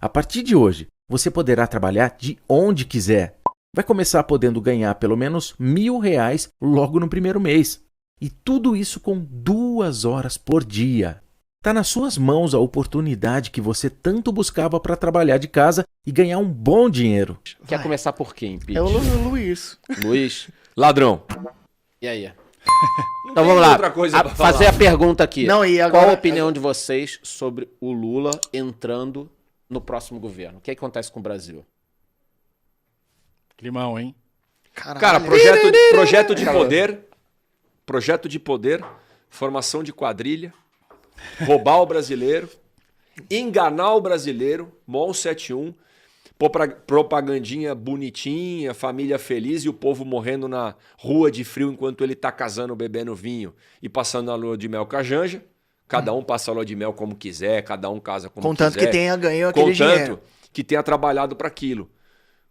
A partir de hoje, você poderá trabalhar de onde quiser. Vai começar podendo ganhar pelo menos R$ 1.000 logo no primeiro mês. E tudo isso com 2 horas por dia. Está nas suas mãos a oportunidade que você tanto buscava para trabalhar de casa e ganhar um bom dinheiro. Quer começar por quem, Pete? É o Luiz. Luiz. Ladrão. E aí? Então vamos lá. outra coisa pra fazer falar. a pergunta aqui. Não, e agora- Qual a opinião de vocês sobre o Lula entrando no próximo governo? O que acontece com o Brasil? Climão, hein? Caralho. Cara, projeto de poder, formação de quadrilha, roubar o brasileiro, enganar o brasileiro, MOL 71, propagandinha bonitinha, família feliz e o povo morrendo na rua de frio enquanto ele tá casando, bebendo vinho e passando a lua de mel com a Janja. Cada um passa a lua de mel como quiser, cada um casa como Contanto quiser. que tenha ganho aquele dinheiro. Contanto que tenha trabalhado para aquilo.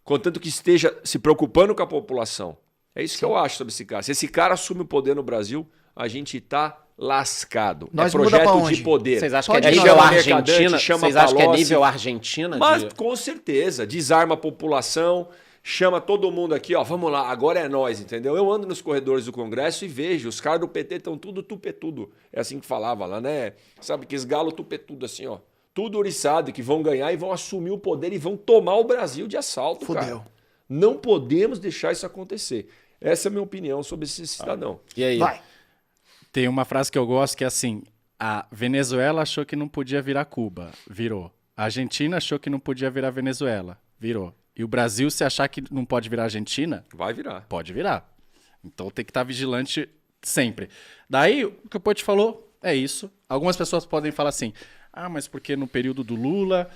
Contanto que esteja se preocupando com a população. É isso que eu acho sobre esse cara. Se esse cara assume o poder no Brasil, a gente tá lascado. Nós é muda pra projeto onde? de poder. Vocês acham Pode que é ir. nível Chama Argentina? Mercadante, chama Vocês acham que é Palocci. nível Argentina? Mas de- com certeza, desarma a população, chama todo mundo aqui, ó, vamos lá, agora é nós, entendeu? Eu ando nos corredores do Congresso e vejo, os caras do PT estão tudo tupetudo. É assim que falava lá, né? Sabe que esgalo tupetudo assim, ó. Tudo oriçado, que vão ganhar e vão assumir o poder e vão tomar o Brasil de assalto, Fudeu. cara. Não podemos deixar isso acontecer. Essa é a minha opinião sobre esse cidadão. E aí? Vai. Tem uma frase que eu gosto que é assim: a Venezuela achou que não podia virar Cuba, virou. A Argentina achou que não podia virar Venezuela, virou. E o Brasil, se achar que não pode virar Argentina, Vai virar. pode virar. Então tem que estar vigilante sempre. Daí, o que o Pote falou é isso. Algumas pessoas podem falar assim: ah, mas porque no período do Lula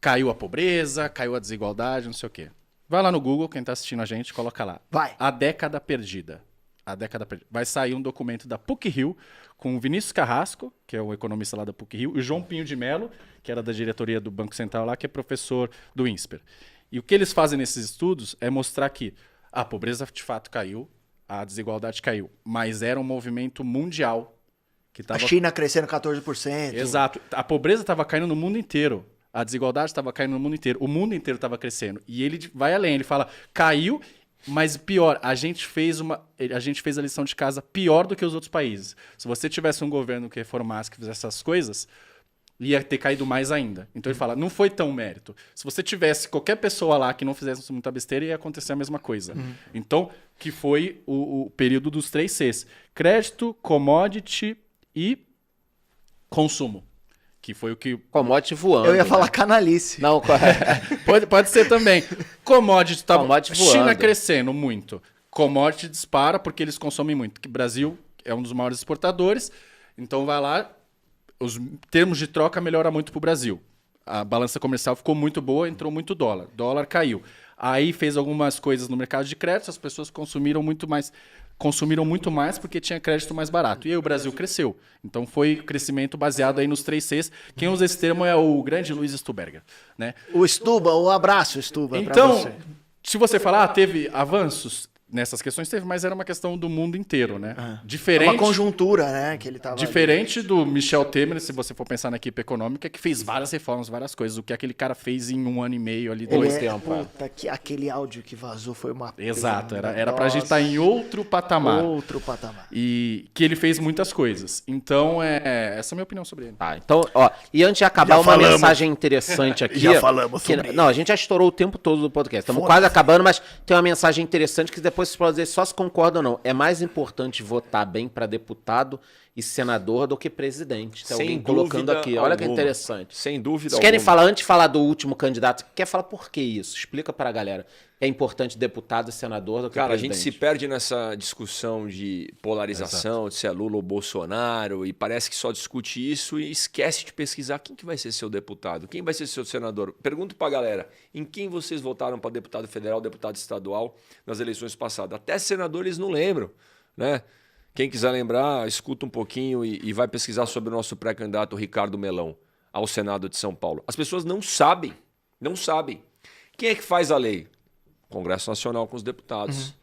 caiu a pobreza, caiu a desigualdade, não sei o quê. Vai lá no Google, quem está assistindo a gente, coloca lá. Vai. A década perdida. A década perdida. Vai sair um documento da PUC-Rio com o Vinícius Carrasco, que é o economista lá da PUC-Rio, e o João Pinho de Mello, que era da diretoria do Banco Central lá, que é professor do INSPER. E o que eles fazem nesses estudos é mostrar que a pobreza de fato caiu, a desigualdade caiu, mas era um movimento mundial que A estava... China crescendo 14%. Exato. A pobreza estava caindo no mundo inteiro. A desigualdade estava caindo no mundo inteiro. O mundo inteiro estava crescendo. E ele vai além. Ele fala, caiu, mas pior, a gente fez a lição de casa pior do que os outros países. Se você tivesse um governo que reformasse, que fizesse essas coisas, ia ter caído mais ainda. Então ele fala, não foi tão mérito. Se você tivesse qualquer pessoa lá que não fizesse muita besteira, ia acontecer a mesma coisa. Então, que foi o período dos 3 Cs. Crédito, commodity e consumo. Que foi o que... Commodity voando. Eu ia né? falar canalice. Não, Pode ser também. Commodity tá Commodity China voando. crescendo muito. Commodity dispara porque eles consomem muito. Que o Brasil é um dos maiores exportadores. Então vai lá, os termos de troca melhora muito pro Brasil. A balança comercial ficou muito boa, entrou muito dólar. Dólar caiu. Aí fez algumas coisas no mercado de crédito, as pessoas consumiram muito mais porque tinha crédito mais barato. E aí o Brasil cresceu. Então foi crescimento baseado aí nos 3 Cs. Quem usa esse termo é o grande Luiz Stuberger, né? O Stuba, o abraço, Stuba. pra Então, você. se você falar, teve avanços nessas questões, teve, mas era uma questão do mundo inteiro, né? É Diferente, uma conjuntura, né? Que ele tava. diferente do Michel Temer, se você for pensar na equipe econômica, que fez várias reformas, várias coisas. O que aquele cara fez em 1 ano e meio ali, Ele 2 é, tempos. puta, que aquele áudio que vazou foi uma Exato, pena. era pra gente estar em outro patamar. Outro patamar. E que ele fez muitas coisas. Então, essa é a minha opinião sobre ele. Tá, então, ó, e antes de acabar, Já uma falamos. mensagem interessante aqui. Já falamos que, sobre Não, a gente já estourou o tempo todo do podcast. Estamos Foda-se. quase acabando, mas tem uma mensagem interessante que depois vocês podem dizer só se concordam ou não. É mais importante votar bem para deputado e senador do que presidente. Tem Sem alguém colocando dúvida aqui. Olha que alguma. interessante. Sem dúvida Vocês querem alguma. falar, antes de falar do último candidato, quer falar por que isso? Explica para a galera. É importante deputado e senador do que Cara, a presidente. gente se perde nessa discussão de polarização, de se é Lula ou Bolsonaro, e parece que só discute isso e esquece de pesquisar quem que vai ser seu deputado, quem vai ser seu senador. Pergunto pra galera, em quem vocês votaram para deputado federal, deputado estadual nas eleições passadas? Até senador eles não lembram, né? Quem quiser lembrar, escuta um pouquinho e vai pesquisar sobre o nosso pré-candidato Ricardo Melão ao Senado de São Paulo. As pessoas não sabem, não sabem. Quem é que faz a lei? Congresso Nacional com os deputados.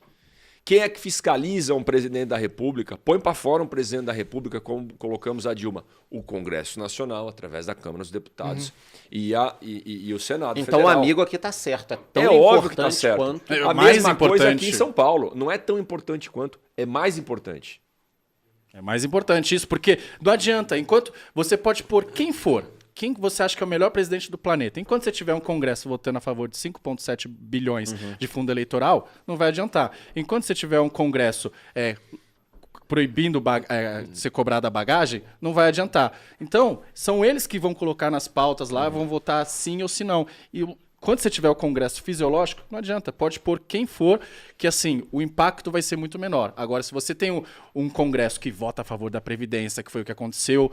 Quem é que fiscaliza um presidente da República? Põe para fora um presidente da República, como colocamos a Dilma. O Congresso Nacional, através da Câmara dos Deputados e o Senado Então o Federal. amigo aqui tá certo. É tão É óbvio que importante tá certo. quanto... É A mais mesma coisa importante. aqui em São Paulo. Não é tão importante quanto, é mais importante. É mais importante isso, porque não adianta, enquanto você pode pôr quem for, quem você acha que é o melhor presidente do planeta, enquanto você tiver um Congresso votando a favor de 5,7 bilhões de fundo eleitoral, não vai adiantar. Enquanto você tiver um Congresso proibindo ser cobrada a bagagem, não vai adiantar. Então, são eles que vão colocar nas pautas lá, vão votar sim ou se não. E quando você tiver o Congresso fisiológico, não adianta, pode pôr quem for, que assim, o impacto vai ser muito menor. Agora, se você tem um Congresso que vota a favor da Previdência, que foi o que aconteceu,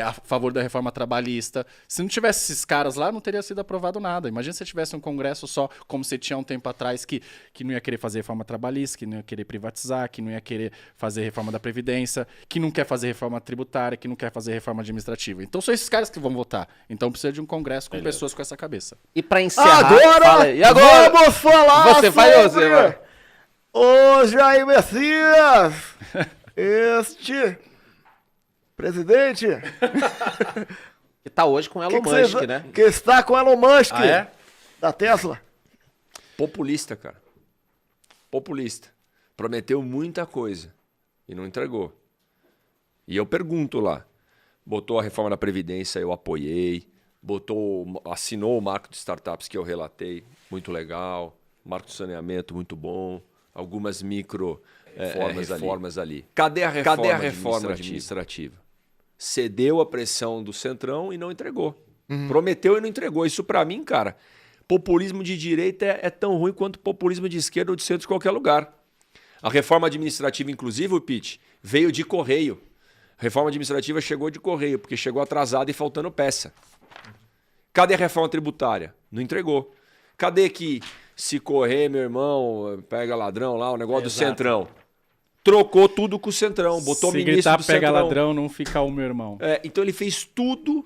a favor da reforma trabalhista, se não tivesse esses caras lá, não teria sido aprovado nada. Imagina se você tivesse um Congresso só, como você tinha um tempo atrás, que não ia querer fazer reforma trabalhista, que não ia querer privatizar, que não ia querer fazer reforma da Previdência, que não quer fazer reforma tributária, que não quer fazer reforma administrativa. Então, são esses caras que vão votar. Então, precisa de um Congresso com pessoas com essa cabeça. E pra encerrar... Agora, fala aí. E agora? vamos falar Você vai ou você vai? Ô Jair Messias, este presidente Que tá hoje com o Elon Musk, né? que está com Elon Musk, Ah, é? da Tesla. Populista, cara. Populista. Prometeu muita coisa e não entregou. E eu pergunto lá. Botou a reforma da Previdência, eu apoiei. Assinou o marco de startups que eu relatei, muito legal. Marco de saneamento, muito bom. Algumas reformas ali. Cadê a reforma administrativa? Cedeu a pressão do Centrão e não entregou. Prometeu e não entregou. Isso pra mim, cara, populismo de direita é tão ruim quanto populismo de esquerda ou de centro em qualquer lugar. A reforma administrativa, inclusive, o Pete, veio de correio. A reforma administrativa chegou de correio, porque chegou atrasada e faltando peça. Cadê a reforma tributária? Não entregou. Cadê que se correr, meu irmão, pega ladrão lá, o negócio do Centrão? Trocou tudo com o Centrão, botou o Se ministro gritar do pega Centrão. ladrão, não fica o meu irmão. Então ele fez tudo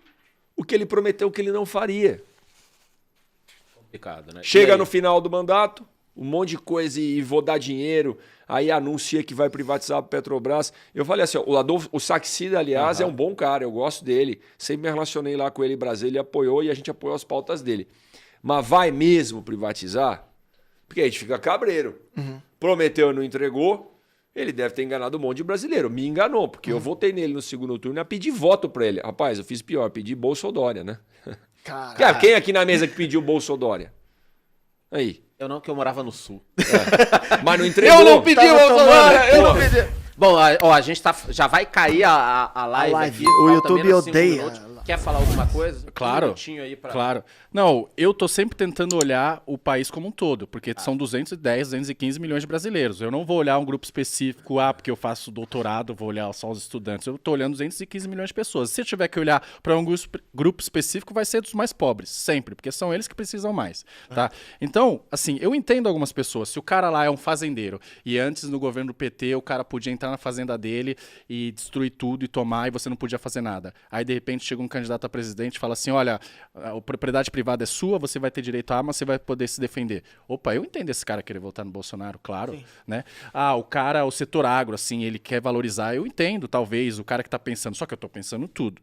o que ele prometeu que ele não faria. Complicado, né? Chega no final do mandato, um monte de coisa e vou dar dinheiro, aí anuncia que vai privatizar a Petrobras. Eu falei assim, o Saxida, aliás, é um bom cara, eu gosto dele. Sempre me relacionei lá com ele em Brasília, ele apoiou e a gente apoiou as pautas dele. Mas vai mesmo privatizar? Porque a gente fica cabreiro. Prometeu e não entregou, ele deve ter enganado um monte de brasileiro. Me enganou, porque eu votei nele no segundo turno e pedi voto pra ele. Rapaz, eu fiz pior, pedi Bolsodória, né? Caralho. Quem aqui na mesa que pediu Bolsodória? Aí. Eu não, que eu morava no Sul. Mas não entregou. Eu não pedi, Tava Bolsonaro! tomando, Eu não pô. pedi. Bom, a gente já vai cair a live, live. aqui. O falta YouTube menos 5 odeia. minutos. Quer falar alguma coisa? Claro, Um minutinho aí pra... claro. Não, eu tô sempre tentando olhar o país como um todo, porque são 210, 215 milhões de brasileiros. Eu não vou olhar um grupo específico, porque eu faço doutorado, vou olhar só os estudantes. Eu tô olhando 215 milhões de pessoas. Se eu tiver que olhar para um grupo específico, vai ser dos mais pobres, sempre, porque são eles que precisam mais, tá? Então, assim, eu entendo algumas pessoas. Se o cara lá é um fazendeiro e antes no governo do PT o cara podia entrar na fazenda dele e destruir tudo e tomar e você não podia fazer nada. Aí de repente chega um candidato a presidente e fala assim, olha, a propriedade privada é sua, você vai ter direito a arma, você vai poder se defender. Opa, eu entendo esse cara querer votar no Bolsonaro, claro, né? O setor agro, assim, ele quer valorizar, eu entendo, talvez, o cara que tá pensando, só que eu tô pensando tudo.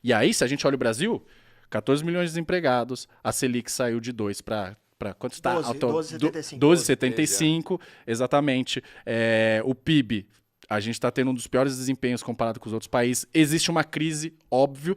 E aí, se a gente olha o Brasil, 14 milhões de desempregados, a Selic saiu de 2 para quanto está? 12,75. 12,75, exatamente. O PIB, a gente está tendo um dos piores desempenhos comparado com os outros países. Existe uma crise, óbvio,